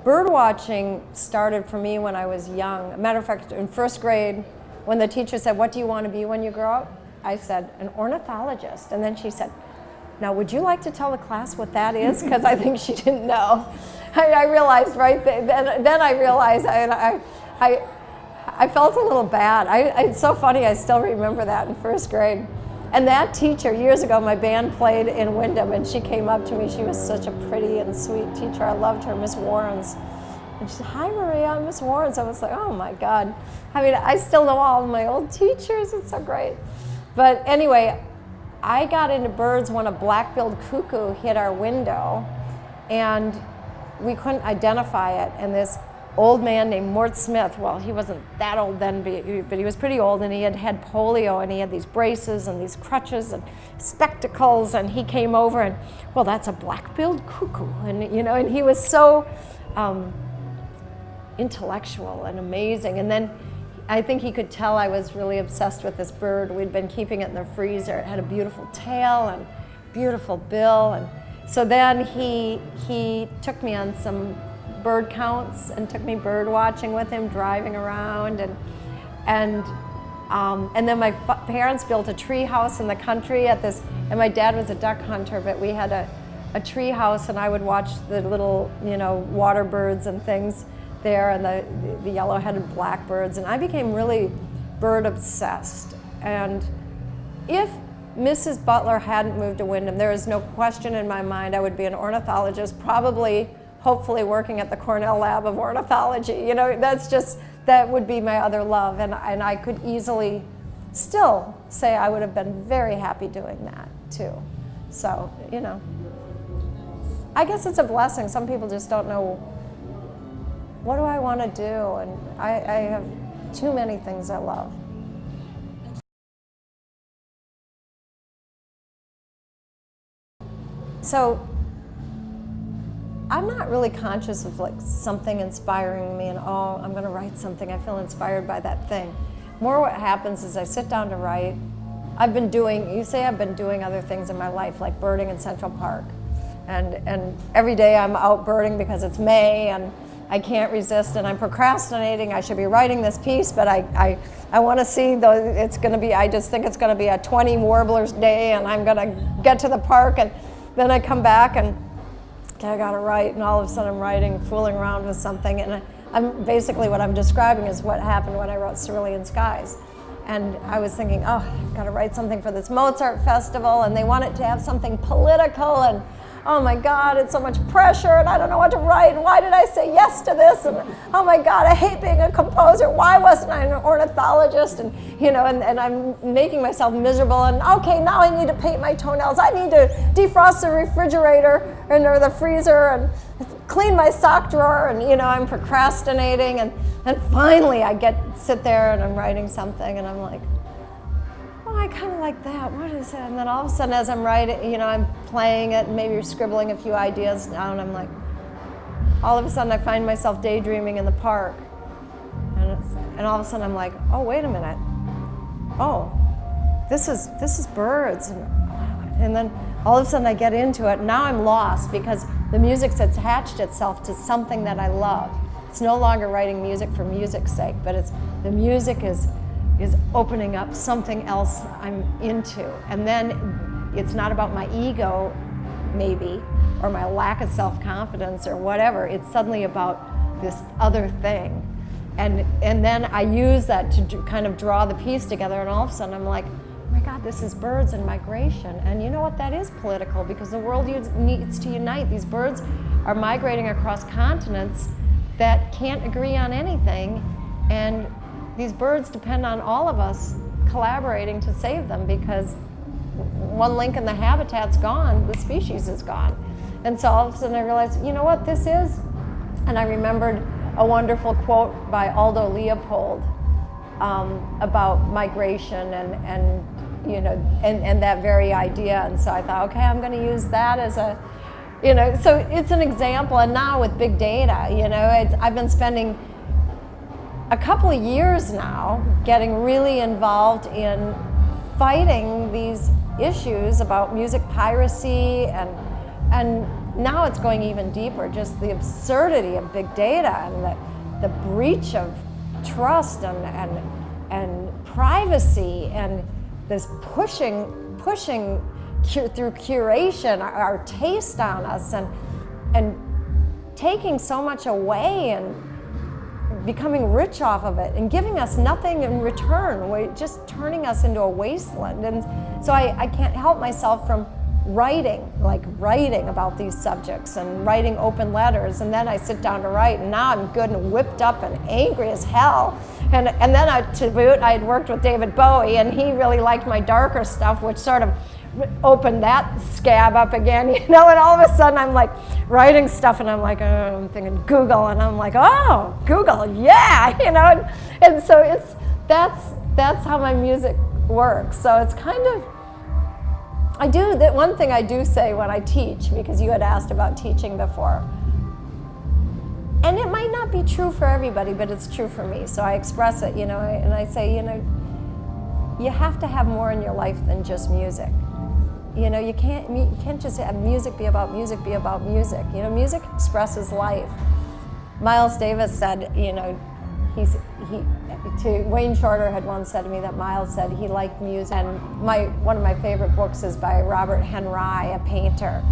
bird watching started for me when I was young. As a matter of fact, in first grade, when the teacher said, "What do you want to be when you grow up?" I said, "An ornithologist." And then she said, "Now, would you like to tell the class what that is?" Because I think she didn't know. I realized right then I realized I felt a little bad. It's so funny, I still remember that in first grade. And that teacher, years ago, my band played in Wyndham, and she came up to me. She was such a pretty and sweet teacher. I loved her, Miss Warrens. And she said, "Hi, Maria, I'm Miss Warrens." I was like, oh my God. I mean, I still know all of my old teachers. It's so great. But anyway, I got into birds when a black-billed cuckoo hit our window, and we couldn't identify it. And this old man named Mort Smith, well, he wasn't that old then, but he was pretty old, and he had polio, and he had these braces and these crutches and spectacles, and he came over and, well, that's a black-billed cuckoo, and and he was so intellectual and amazing. And then I think he could tell I was really obsessed with this bird. We'd been keeping it in the freezer. It had a beautiful tail and beautiful bill, and so then he took me on some bird counts and took me bird watching with him, driving around, and then my parents built a tree house in the country at this, and my dad was a duck hunter, but we had a tree house, and I would watch the little water birds and things there, and the yellow-headed blackbirds, and I became really bird obsessed. And if Mrs. Butler hadn't moved to Wyndham, there is no question in my mind I would be an ornithologist, probably hopefully working at the Cornell Lab of Ornithology. That would be my other love, and I could easily still say I would have been very happy doing that too. So, I guess it's a blessing. Some people just don't know, what do I want to do? And I have too many things I love. So, I'm not really conscious of something inspiring me and, oh, I'm going to write something. I feel inspired by that thing. More what happens is I sit down to write. I've been doing other things in my life, like birding in Central Park. And every day I'm out birding because it's May and I can't resist, and I'm procrastinating. I should be writing this piece, but I want to see, I just think it's going to be a 20 warblers day, and I'm going to get to the park, and then I come back and I got to write, and all of a sudden I'm writing, fooling around with something, and I'm basically what I'm describing is what happened when I wrote Cerulean Skies. And I was thinking, oh, I've got to write something for this Mozart festival, and they want it to have something political, and oh my God, it's so much pressure, and I don't know what to write, and why did I say yes to this, and oh my God, I hate being a composer, why wasn't I an ornithologist, and and I'm making myself miserable, and okay, now I need to paint my toenails, I need to defrost the refrigerator, or the freezer, and clean my sock drawer, and I'm procrastinating, and finally I sit there and I'm writing something, and I'm like, oh, I kind of like that. What is it? And then all of a sudden, as I'm writing, I'm playing it, and maybe scribbling a few ideas down. I'm like, all of a sudden, I find myself daydreaming in the park, and all of a sudden, I'm like, oh, wait a minute. Oh, this is birds, and then all of a sudden, I get into it. Now I'm lost because the music's attached itself to something that I love. It's no longer writing music for music's sake, but the music is opening up something else I'm into. And then it's not about my ego, maybe, or my lack of self-confidence or whatever. It's suddenly about this other thing. And then I use that to kind of draw the piece together, and all of a sudden I'm like, oh my God, this is birds and migration. And you know what? That is political, because the world needs to unite. These birds are migrating across continents that can't agree on anything, and these birds depend on all of us collaborating to save them, because one link in the habitat's gone, the species is gone. And so all of a sudden I realized, you know what this is? And I remembered a wonderful quote by Aldo Leopold about migration and that very idea. And so I thought, okay, I'm going to use that as a, so it's an example. And now with big data, I've been spending a couple of years now getting really involved in fighting these issues about music piracy and now it's going even deeper, just the absurdity of big data and the breach of trust and privacy, and this pushing through curation our taste on us, and taking so much away and becoming rich off of it and giving us nothing in return, just turning us into a wasteland. And so I can't help myself from writing about these subjects and writing open letters, and then I sit down to write, and now I'm good and whipped up and angry as hell. And then to boot, I had worked with David Bowie, and he really liked my darker stuff, which sort of opened that scab up again, and all of a sudden I'm like writing stuff, and I'm like, oh, I'm thinking Google, and I'm like, oh, Google, yeah, and so that's how my music works. So it's kind of, that one thing I do say when I teach, because you had asked about teaching before, and it might not be true for everybody, but it's true for me, so I express it, and I say, you have to have more in your life than just music. You can't just have music be about music, be about music. Music expresses life. Miles Davis said, Wayne Shorter had once said to me that Miles said he liked music. And one of my favorite books is by Robert Henry, a painter,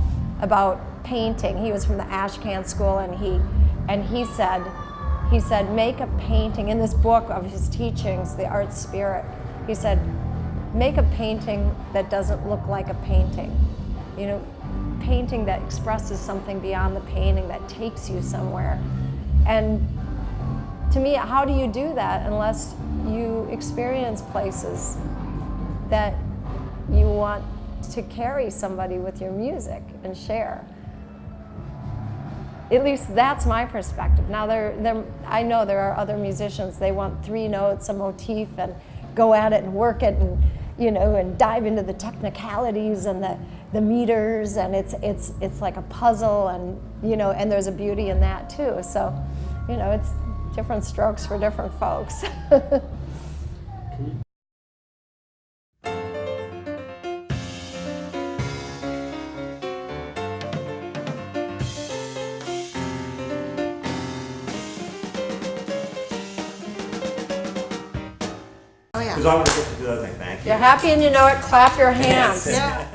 about painting. He was from the Ashcan School, and he said, make a painting. In this book of his teachings, The Art Spirit, he said, make a painting that doesn't look like a painting. Painting that expresses something beyond the painting, that takes you somewhere. And to me, how do you do that unless you experience places that you want to carry somebody with your music and share? At least that's my perspective. Now, I know there are other musicians, they want 3 notes, a motif, and go at it and work it, and and dive into the technicalities and the meters, and it's like a puzzle, and and there's a beauty in that too. So, it's different strokes for different folks. Because I want to get to do the other thing. Thank you. You're happy and you know it, clap your hands. Yes. Yeah.